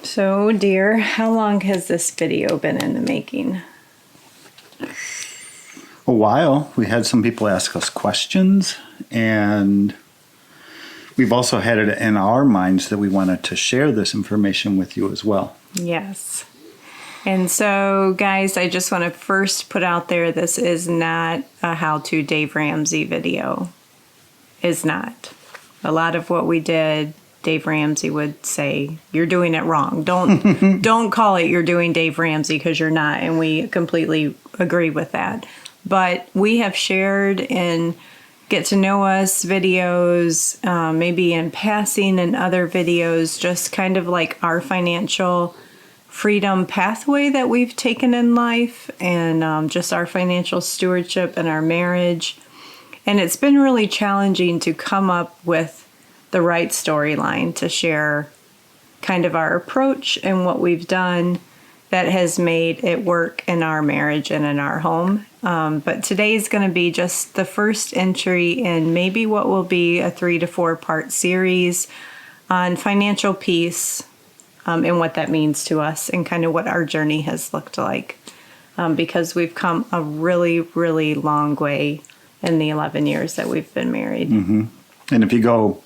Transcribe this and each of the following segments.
So, dear, how long has this video been in the making? A while. We had some people ask us questions, and we've also had it in our minds that we wanted to share this information with you as well. Yes. And so, guys, I just want to first put out there, this is not a how-to Dave Ramsey video. Is not. A lot of what we did, Dave Ramsey would say, you're doing it wrong. Don't call it you're doing Dave Ramsey, because you're not, and we completely agree with that. But we have shared in Get to Know Us videos, maybe in passing in other videos, just kind of like our financial freedom pathway that we've taken in life, and just our financial stewardship and our marriage. And it's been really challenging to come up with the right storyline to share kind of our approach and what we've done that has made it work in our marriage and in our home. But today is going to be just the first entry in maybe what will be a 3 to 4 part series on financial peace, and what that means to us and kind of what our journey has looked like. Because we've come a really, really long way in the 11 years that we've been married. Mm-hmm. And if you go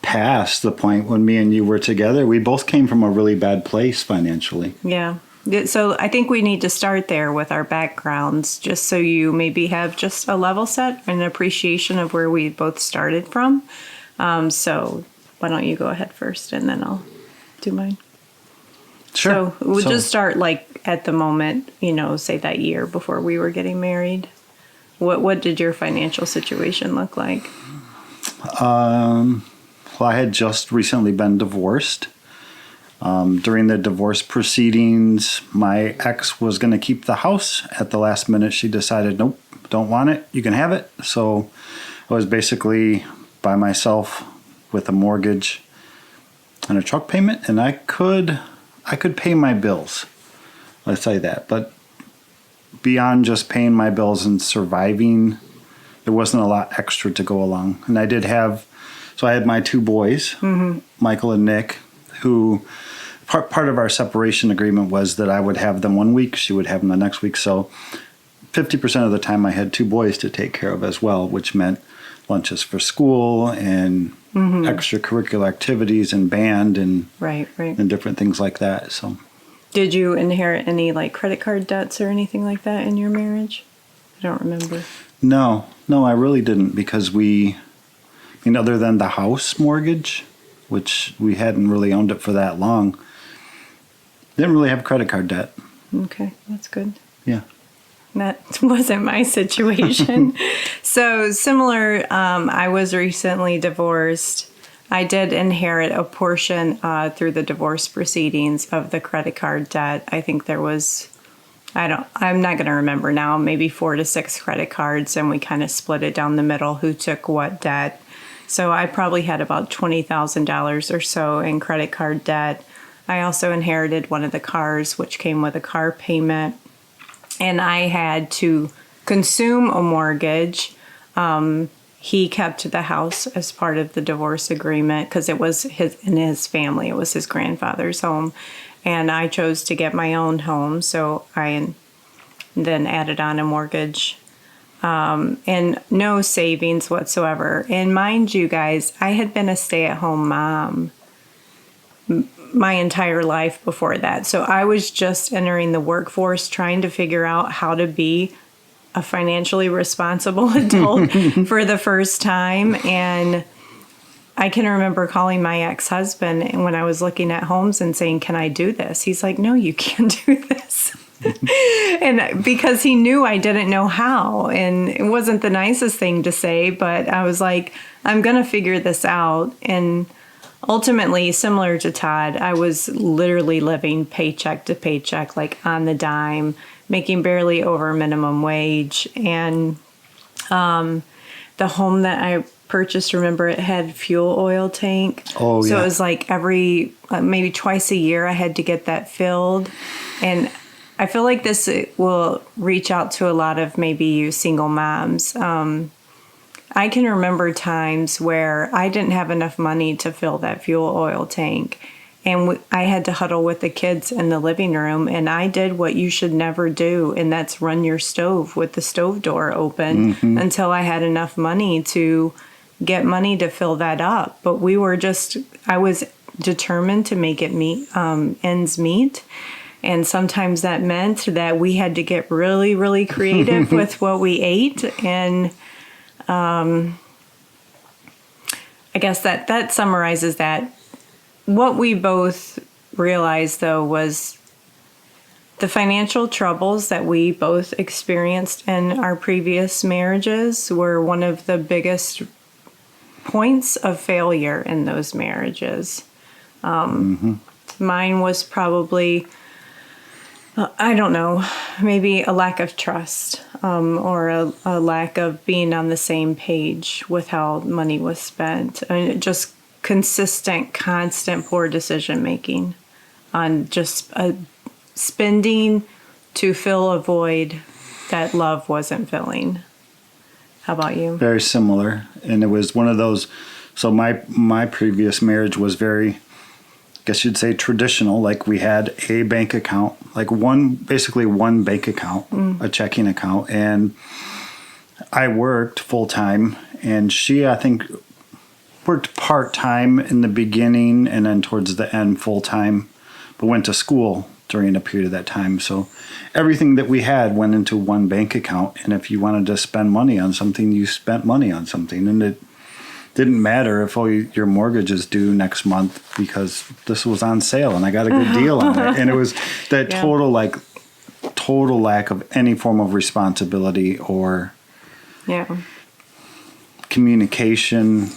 past the point when me and you were together, we both came from a really bad place financially. Yeah. So I think we need to start there with our backgrounds, just so you maybe have just a level set and an appreciation of where we both started from. So why don't you go ahead first, and then I'll do mine. Sure. So we'll just start like at the moment, say that year before we were getting married. What did your financial situation look like? Well, I had just recently been divorced. During the divorce proceedings, my ex was going to keep the house. At the last minute, she decided, nope, don't want it. You can have it. So I was basically by myself with a mortgage and a truck payment, and I could pay my bills. Let's say that. But beyond just paying my bills and surviving, there wasn't a lot extra to go along. And I had my 2 boys, mm-hmm. Michael and Nick, who part of our separation agreement was that I would have them one week, she would have them the next week. So 50% of the time I had 2 boys to take care of as well, which meant lunches for school and mm-hmm. extracurricular activities and band and right. and different things like that. So, did you inherit any like credit card debts or anything like that in your marriage? I don't remember. No, I really didn't, because other than the house mortgage, which we hadn't really owned it for that long, didn't really have credit card debt. Okay, that's good. Yeah. That wasn't my situation. So similar, I was recently divorced. I did inherit a portion through the divorce proceedings of the credit card debt. I think there was, I'm not going to remember now, maybe 4 to 6 credit cards, and we kind of split it down the middle who took what debt. So I probably had about $20,000 or so in credit card debt. I also inherited one of the cars, which came with a car payment. And I had to consume a mortgage. He kept the house as part of the divorce agreement because it was in his family. It was his grandfather's home. And I chose to get my own home. So I then added on a mortgage. And no savings whatsoever. And mind you guys, I had been a stay-at-home mom my entire life before that. So I was just entering the workforce, trying to figure out how to be a financially responsible adult for the first time. And I can remember calling my ex-husband when I was looking at homes and saying, can I do this? He's like, no, you can't do this. And because he knew I didn't know how, and it wasn't the nicest thing to say, but I was like, I'm going to figure this out. And ultimately, similar to Todd, I was literally living paycheck to paycheck, like on the dime, making barely over minimum wage. And the home that I purchased, remember, it had fuel oil tank. Oh, so yeah. it was like every, maybe twice a year, I had to get that filled. And I feel like this will reach out to a lot of maybe you single moms. I can remember times where I didn't have enough money to fill that fuel oil tank. And I had to huddle with the kids in the living room, and I did what you should never do, and that's run your stove with the stove door open until I had enough money to get money to fill that up. But I was determined to make it ends meet. And sometimes that meant that we had to get really, really creative with what we ate. And I guess that summarizes that. What we both realized, though, was the financial troubles that we both experienced in our previous marriages were one of the biggest points of failure in those marriages. Mine was probably, I don't know, maybe a lack of trust or a lack of being on the same page with how money was spent. And just consistent, constant poor decision making on just spending to fill a void that love wasn't filling. How about you? Very similar. And it was one of those, so my previous marriage was very, I guess you'd say, traditional. Like we had a bank account, like basically one bank account, a checking account. And I worked full time, and she, I think, worked part-time in the beginning and then towards the end full-time, but went to school during a period of that time. So everything that we had went into one bank account, and if you wanted to spend money on something, you spent money on something. And it didn't matter if your mortgage is due next month because this was on sale and I got a good deal on it. And it was that total lack of any form of responsibility or communication,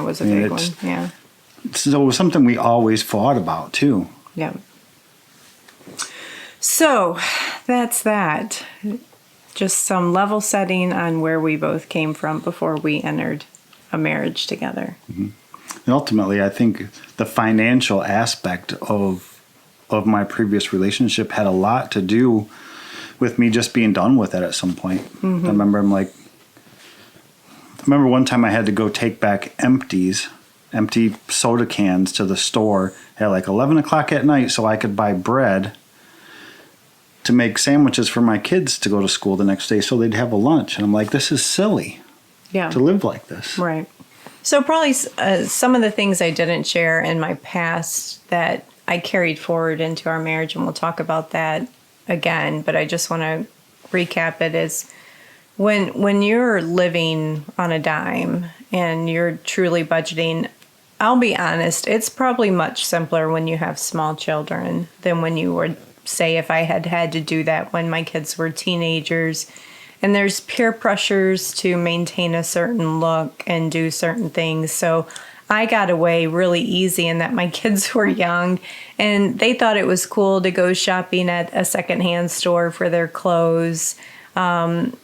was a big one. So it was something we always fought about too. So that's that. Just some level setting on where we both came from before we entered a marriage together. And ultimately, I think the financial aspect of my previous relationship had a lot to do with me just being done with it at some point. I remember one time I had to go take back empty soda cans to the store at like 11 o'clock at night so I could buy bread to make sandwiches for my kids to go to school the next day so they'd have a lunch. And I'm like, this is silly to live like this. Right. So probably some of the things I didn't share in my past that I carried forward into our marriage, and we'll talk about that again, but I just want to recap it, is when you're living on a dime and you're truly budgeting, I'll be honest, it's probably much simpler when you have small children than when you were, say, if I had to do that when my kids were teenagers. And there's peer pressures to maintain a certain look and do certain things. So I got away really easy in that my kids were young and they thought it was cool to go shopping at a secondhand store for their clothes. And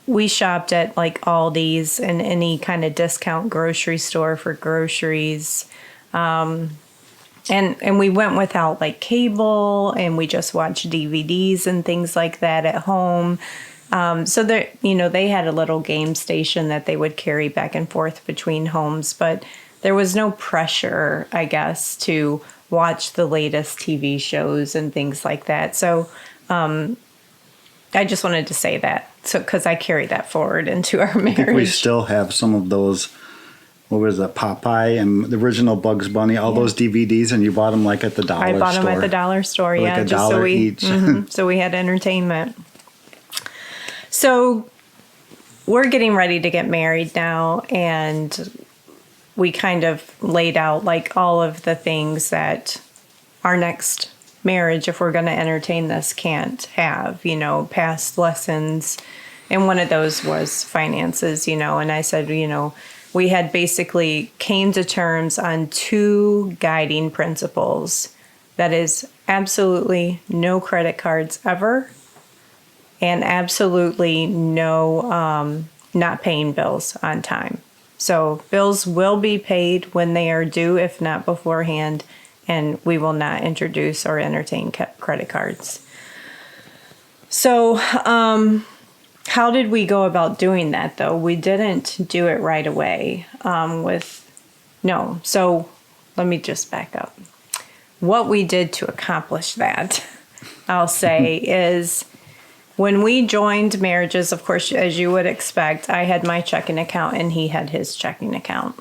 we shopped at like Aldi's and any kind of discount grocery store for groceries. And we went without like cable, and we just watched DVDs and things like that at home. So they had a little game station that they would carry back and forth between homes, but there was no pressure, I guess, to watch the latest TV shows and things like that. So I just wanted to say that, so because I carry that forward into our marriage. I think we still have some of those. What was it, Popeye and the original Bugs Bunny, all those DVDs, and you bought them like at the dollar store. I bought them at the dollar store, like a just dollar each. So we had entertainment. So we're getting ready to get married now, and we kind of laid out like all of the things that our next marriage, if we're going to entertain this, can't have, past lessons. And one of those was finances, and I said, we had basically came to terms on 2 guiding principles. That is absolutely no credit cards ever, and absolutely no not paying bills on time. So bills will be paid when they are due, if not beforehand, and we will not introduce or entertain credit cards. So how did we go about doing that, though? We didn't do it right away. So let me just back up. What we did to accomplish that, I'll say, is when we joined marriages, of course, as you would expect, I had my checking account and he had his checking account.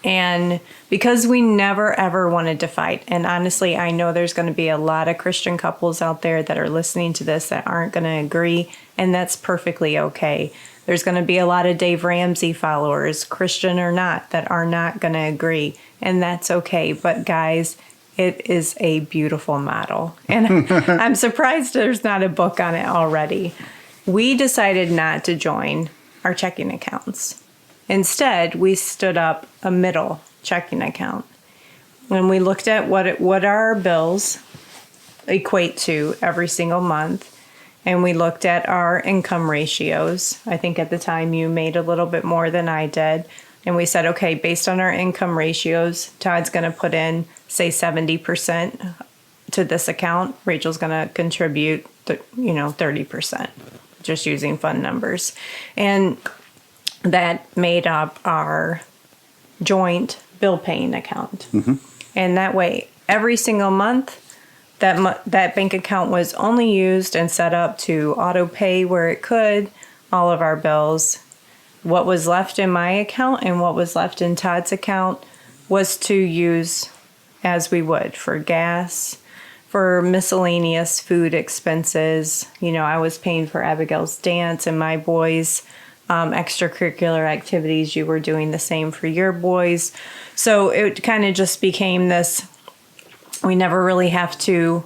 And because we never, ever wanted to fight, and honestly, I know there's going to be a lot of Christian couples out there that are listening to this that aren't going to agree, and that's perfectly okay. There's going to be a lot of Dave Ramsey followers, Christian or not, that are not going to agree, and that's okay. But guys, it is a beautiful model, and I'm surprised there's not a book on it already. We decided not to join our checking accounts. Instead, we stood up a middle checking account. And we looked at what our bills equate to every single month. And we looked at our income ratios. I think at the time you made a little bit more than I did. And we said, okay, based on our income ratios, Todd's going to put in, say, 70% to this account. Rachel's going to contribute, 30%, just using fun numbers. And that made up our joint bill paying account. Mm-hmm. And that way, every single month, that bank account was only used and set up to auto pay where it could all of our bills. What was left in my account and what was left in Todd's account was to use as we would for gas, for miscellaneous food expenses. I was paying for Abigail's dance and my boys' extracurricular activities. You were doing the same for your boys. So it kind of just became this, we never really have to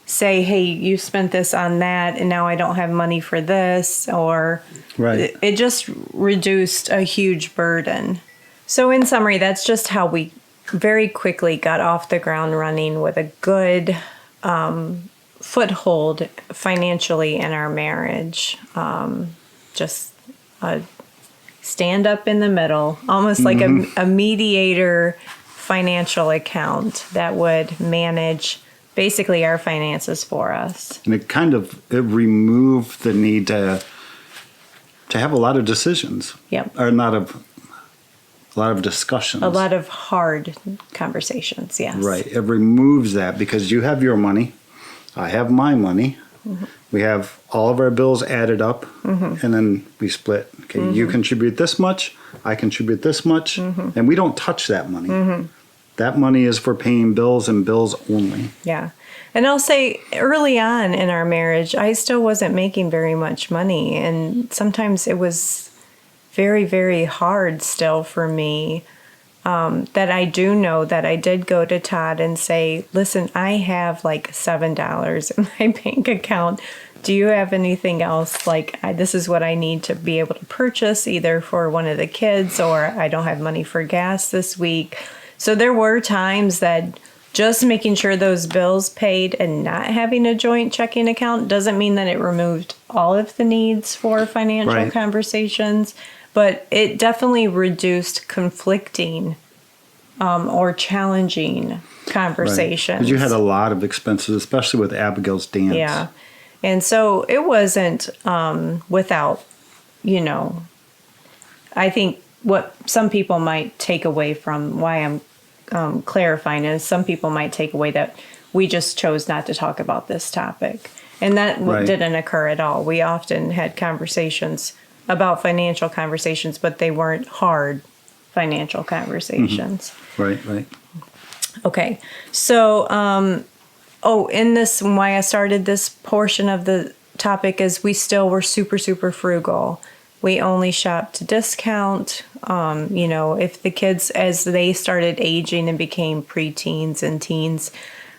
say, hey, you spent this on that and now I don't have money for this, or right. It just reduced a huge burden. So in summary, that's just how we very quickly got off the ground running with a good foothold financially in our marriage. Just stand up in the middle, almost like a mediator financial account that would manage basically our finances for us. And it removed the need to have a lot of decisions. Yep. Or a lot of discussions. A lot of hard conversations, yes. Right. It removes that because you have your money, I have my money. Mm-hmm. We have all of our bills added up, mm-hmm. and then we split. Okay, mm-hmm. You contribute this much, I contribute this much, mm-hmm. and we don't touch that money. Mm-hmm. That money is for paying bills and bills only. Yeah. And I'll say early on in our marriage, I still wasn't making very much money. And sometimes it was very, very hard still for me. That I do know that I did go to Todd and say, listen, I have like $7 in my bank account. Do you have anything else? This is what I need to be able to purchase either for one of the kids, or I don't have money for gas this week. So there were times that just making sure those bills paid and not having a joint checking account doesn't mean that it removed all of the needs for financial right. conversations. But it definitely reduced conflicting or challenging conversations. Because you had a lot of expenses, especially with Abigail's dance. Yeah. And so it wasn't without, I think what some people might take away from why I'm clarifying is some people might take away that we just chose not to talk about this topic. And that right. didn't occur at all. We often had conversations about financial conversations, but they weren't hard financial conversations. Mm-hmm. Right. Okay. So, in this, why I started this portion of the topic is we still were super, super frugal. We only shopped discount. If the kids, as they started aging and became preteens and teens,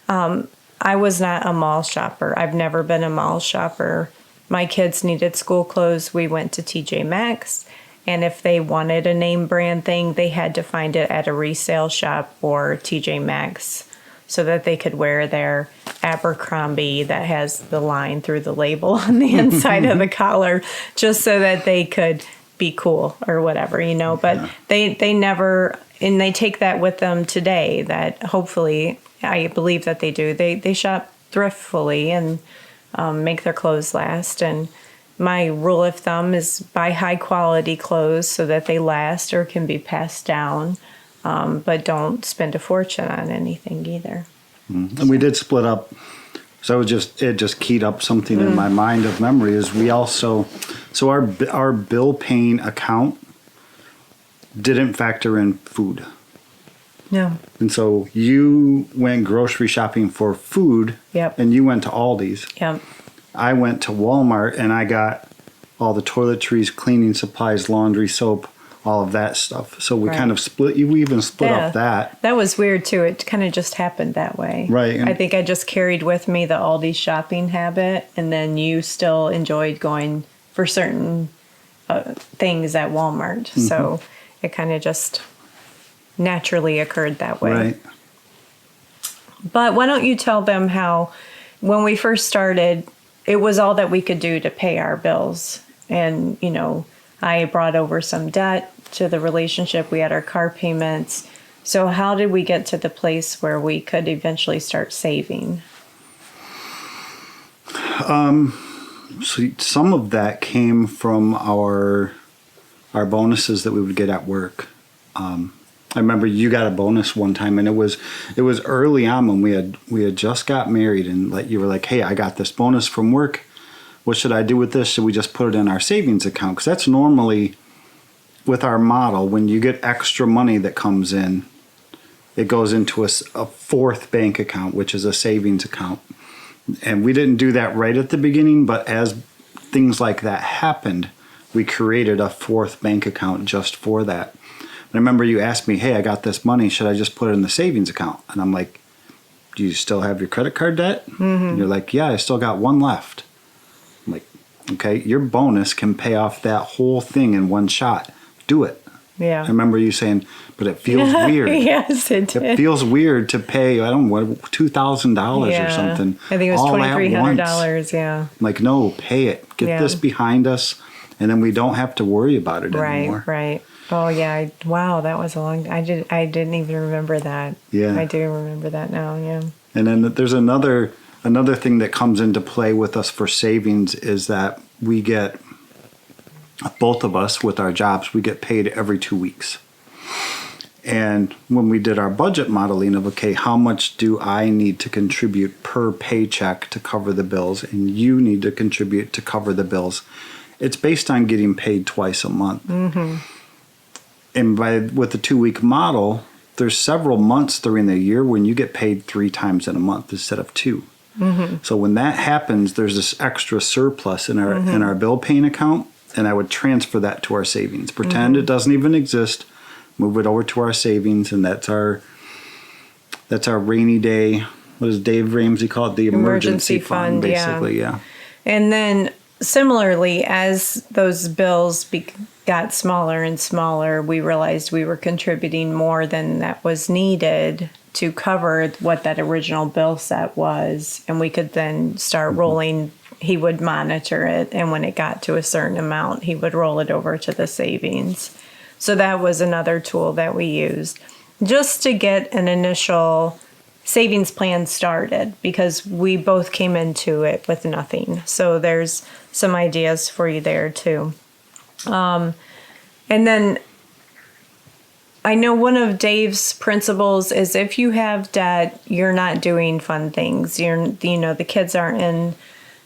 I was not a mall shopper. I've never been a mall shopper. My kids needed school clothes. We went to TJ Maxx. And if they wanted a name brand thing, they had to find it at a resale shop or TJ Maxx so that they could wear their Abercrombie that has the line through the label on the inside of the collar, just so that they could be cool or whatever, But yeah. they never, and they take that with them today, that hopefully, I believe that they do. They shop thriftfully and make their clothes last. And my rule of thumb is buy high quality clothes so that they last or can be passed down. but don't spend a fortune on anything either. And we did split up. So it just keyed up something in my mind of memory is we also, so our bill paying account didn't factor in food. No. And so you went grocery shopping for food. Yep. And you went to Aldi's. Yep. I went to Walmart and I got all the toiletries, cleaning supplies, laundry, soap, all of that stuff. So we kind of split, we even split up that. That was weird too. It kind of just happened that way. Right. I think I just carried with me the Aldi shopping habit, and then you still enjoyed going for certain things at Walmart. Mm-hmm. So it kind of just naturally occurred that way. Right. But why don't you tell them how, when we first started, it was all that we could do to pay our bills. And, you know, I brought over some debt to the relationship. We had our car payments. So how did we get to the place where we could eventually start saving? So some of that came from our bonuses that we would get at work. I remember you got a bonus one time, and it was early on when we had just got married, and you were like, "Hey, I got this bonus from work. What should I do with this? Should we just put it in our savings account?" Because that's normally with our model, when you get extra money that comes in, it goes into a fourth bank account, which is a savings account. And we didn't do that right at the beginning, but as things like that happened, we created a fourth bank account just for that. I remember you asked me, "Hey, I got this money. Should I just put it in the savings account?" And I'm like, "Do you still have your credit card debt?" Mm-hmm. And you're like, "Yeah, I still got one left." I'm like, "Okay, your bonus can pay off that whole thing in one shot. Do it." Yeah. I remember you saying, "But it feels weird." Yes, it did. It feels weird to pay, I don't know, $2,000 or something. I think it was $2,300, yeah. I'm like, no, pay it. Get this behind us, and then we don't have to worry about it anymore. Right. Oh yeah! Wow, that was a long. I didn't even remember that. Yeah, I do remember that now. Yeah. And then there's another thing that comes into play with us for savings is that we get, both of us with our jobs, we get paid every 2 weeks. And when we did our budget modeling of, okay, how much do I need to contribute per paycheck to cover the bills, and you need to contribute to cover the bills, it's based on getting paid twice a month. Mm-hmm. And with the 2-week model, there's several months during the year when you get paid 3 times in a month instead of 2. Mm-hmm. So when that happens, there's this extra surplus in our bill paying account, and I would transfer that to our savings. Pretend it doesn't even exist. Move it over to our savings, and that's our rainy day. What does Dave Ramsey call it? The emergency fund, basically. Yeah. And then similarly, as those bills got smaller and smaller, we realized we were contributing more than that was needed to cover what that original bill set was, and we could then start rolling. He would monitor it, and when it got to a certain amount, he would roll it over to the savings. So that was another tool that we used just to get an initial savings plan started, because we both came into it with nothing. So there's some ideas for you there too. And then I know one of Dave's principles is if you have debt, you're not doing fun things. The kids aren't in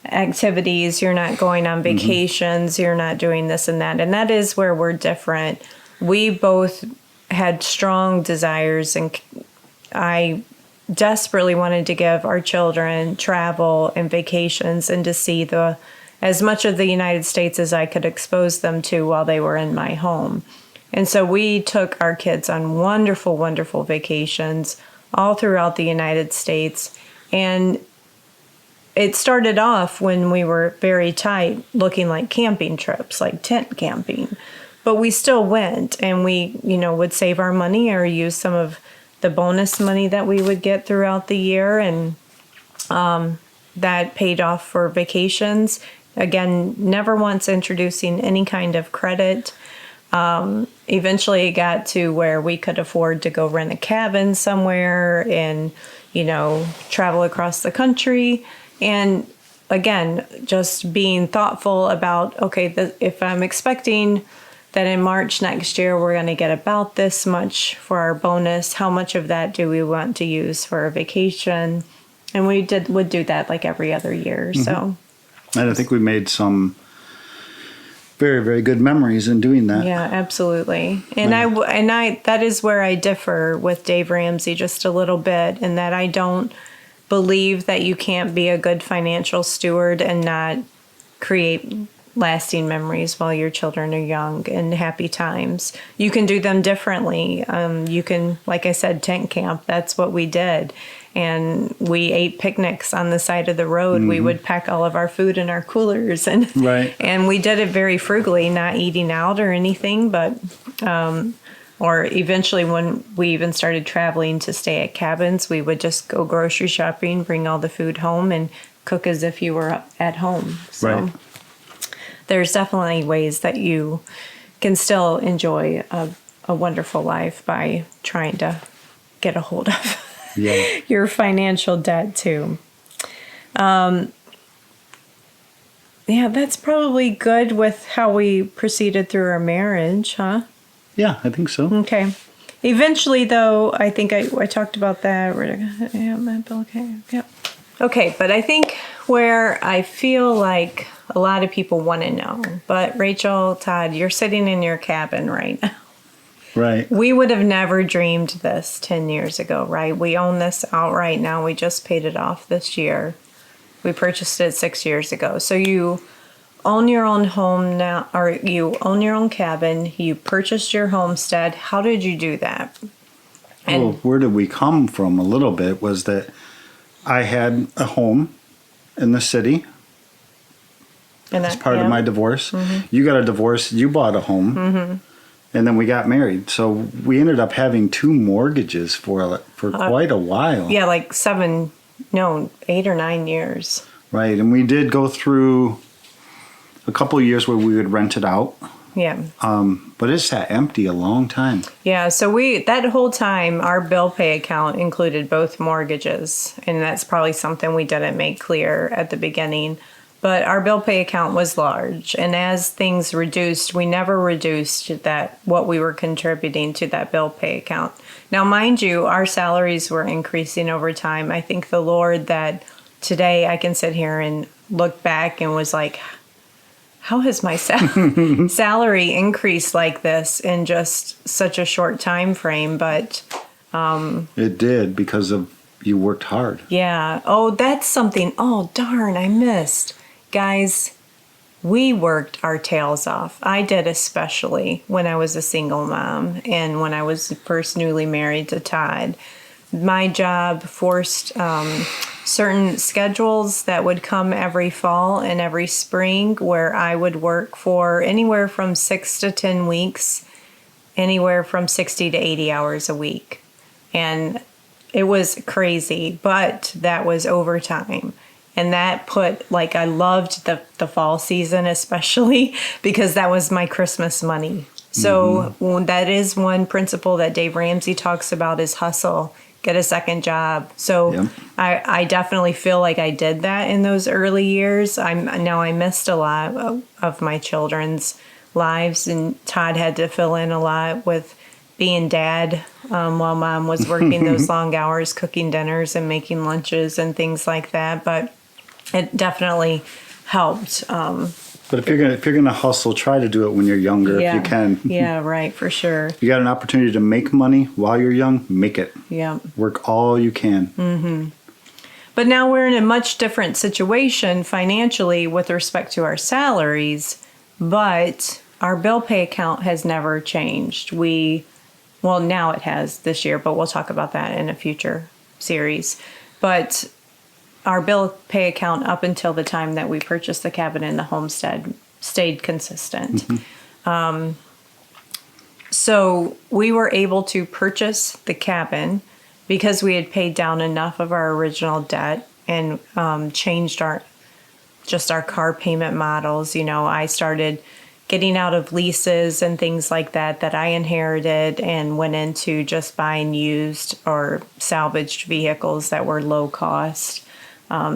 activities, you're not going on vacations, you're not doing this and that. And that is where we're different. We both had strong desires, and I desperately wanted to give our children travel and vacations and to see as much of the United States as I could expose them to while they were in my home. And so we took our kids on wonderful, wonderful vacations all throughout the United States. And it started off when we were very tight, looking like camping trips, like tent camping. But we still went, and we, would save our money or use some of the bonus money that we would get throughout the year. And that paid off for vacations. Again, never once introducing any kind of credit. Eventually it got to where we could afford to go rent a cabin somewhere and, travel across the country. And again, just being thoughtful about, okay, if I'm expecting that in March next year we're going to get about this much for our bonus. How much of that do we want to use for a vacation? And we would do that like every other year. So, and I think we made some very, very good memories in doing that. Yeah, absolutely. And I that is where I differ with Dave Ramsey just a little bit, in that I don't believe that you can't be a good financial steward and not create lasting memories while your children are young and happy times. You can do them differently. You can, like I said, tent camp. That's what we did. And we ate picnics on the side of the road. We would pack all of our food in our coolers, and and we did it very frugally, not eating out or anything. But or eventually, when we even started traveling to stay at cabins, we would just go grocery shopping, bring all the food home, and cook as if you were at home. So there's definitely ways that you can still enjoy a wonderful life by trying to get a hold of your financial debt too. That's probably good with how we proceeded through our marriage, huh? Yeah, I think so. Okay. Eventually, though, I think I talked about that. Okay. Yeah. Okay, but I think where I feel like a lot of people want to know, but Rachel, Todd, you're sitting in your cabin right now. Right. We would have never dreamed this 10 years ago, right? We own this outright now. We just paid it off this year. We purchased it 6 years ago. So you own your own home now, or you own your own cabin. You purchased your homestead. How did you do that? Well, where did we come from a little bit was that I had a home in the city as part of my divorce. You got a divorce. You bought a home. And then we got married. So we ended up having 2 mortgages for quite a while. Yeah, like 8 or 9 years. Right. And we did go through a couple of years where we would rent it out. Yeah. But it sat empty a long time. Yeah. So that whole time, our bill pay account included both mortgages. And that's probably something we didn't make clear at the beginning. But our bill pay account was large, and as things reduced, we never reduced what we were contributing to that bill pay account. Now, mind you, our salaries were increasing over time. I thank the Lord that today I can sit here and look back and was like, how has my salary increased like this in just such a short time frame? But it did, because of you worked hard. Yeah. Oh, that's something. Oh, darn, I missed. Guys, we worked our tails off. I did, especially when I was a single mom and when I was first newly married to Todd. My job forced certain schedules that would come every fall and every spring, where I would work for anywhere from 6 to 10 weeks, anywhere from 60 to 80 hours a week. And it was crazy, but that was overtime. And that I loved the fall season, especially because that was my Christmas money. So that is one principle that Dave Ramsey talks about, is hustle, get a second job. So I definitely feel like I did that in those early years. I missed a lot of my children's lives, and Todd had to fill in a lot with being dad while mom was working those long hours, cooking dinners and making lunches and things like that. But it definitely helped. But if you're gonna hustle, try to do it when you're younger, if you can. Yeah, right, for sure. If you got an opportunity to make money while you're young, make it. Yeah. Work all you can. But now we're in a much different situation financially with respect to our salaries, but our bill pay account has never changed. Well, now it has this year, but we'll talk about that in a future series. But our bill pay account up until the time that we purchased the cabin and the homestead stayed consistent. So we were able to purchase the cabin because we had paid down enough of our original debt and changed our car payment models. I started getting out of leases and things like that I inherited, and went into just buying used or salvaged vehicles that were low cost.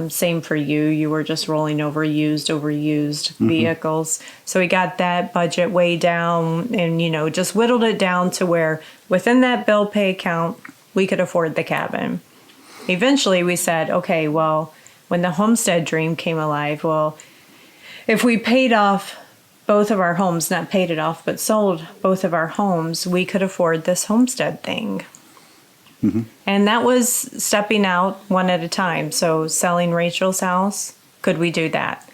Same for you. You were just rolling over overused vehicles. So we got that budget way down and, just whittled it down to where within that bill pay account, we could afford the cabin. Eventually we said, okay, well, when the homestead dream came alive, well, if we paid off both of our homes, not paid it off, but sold both of our homes, we could afford this homestead thing. And that was stepping out one at a time. So selling Rachel's house, could we do that?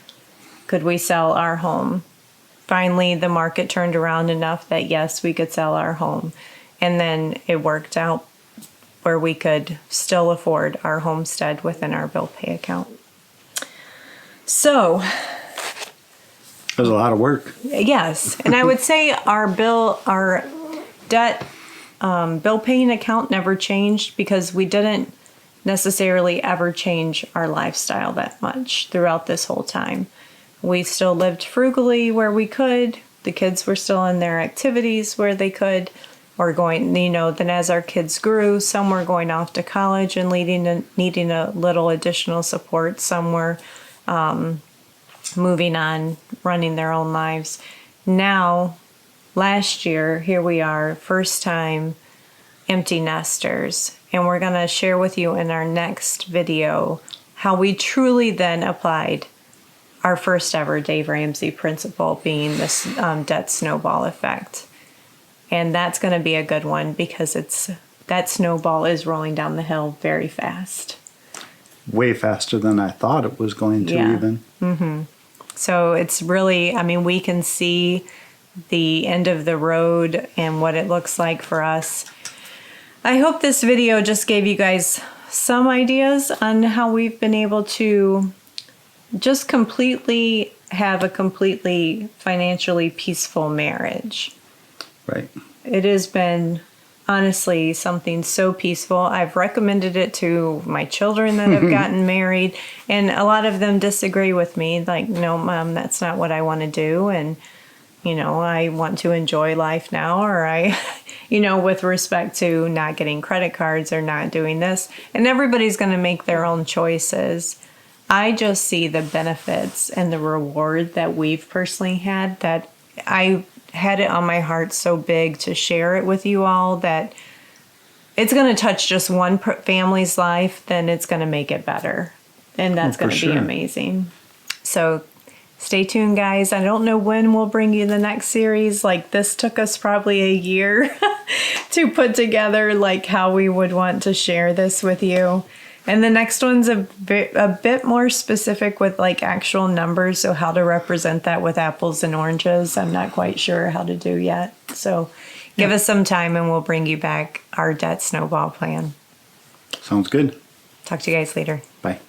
Could we sell our home? Finally, the market turned around enough that yes, we could sell our home. And then it worked out where we could still afford our homestead within our bill pay account. So There's a lot of work. yes, and I would say our debt bill paying account never changed because we didn't necessarily ever change our lifestyle that much throughout this whole time. We still lived frugally where we could. The kids were still in their activities where they could, or going, then as our kids grew, some were going off to college and needing a little additional support. Some were moving on, running their own lives. Now, last year, here we are, first time empty nesters. And we're going to share with you in our next video how we truly then applied our first ever Dave Ramsey principle, being this debt snowball effect. And that's going to be a good one because that snowball is rolling down the hill very fast. Way faster than I thought it was going to even. So it's really, we can see the end of the road and what it looks like for us. I hope this video just gave you guys some ideas on how we've been able to just completely have a completely financially peaceful marriage. Right. It has been honestly something so peaceful. I've recommended it to my children that have gotten married, and a lot of them disagree with me. Like, no, Mom, that's not what I want to do. And, I want to enjoy life now, or with respect to not getting credit cards or not doing this. And everybody's going to make their own choices. I just see the benefits and the reward that we've personally had, that I had it on my heart so big to share it with you all, that it's going to touch just one family's life, then it's going to make it better. And that's going to be amazing. So stay tuned, guys. I don't know when we'll bring you the next series. Like, this took us probably a year to put together, like, how we would want to share this with you. And the next one's a bit more specific with like actual numbers. So how to represent that with apples and oranges, I'm not quite sure how to do yet. So give us some time and we'll bring you back our debt snowball plan. Sounds good. Talk to you guys later. Bye.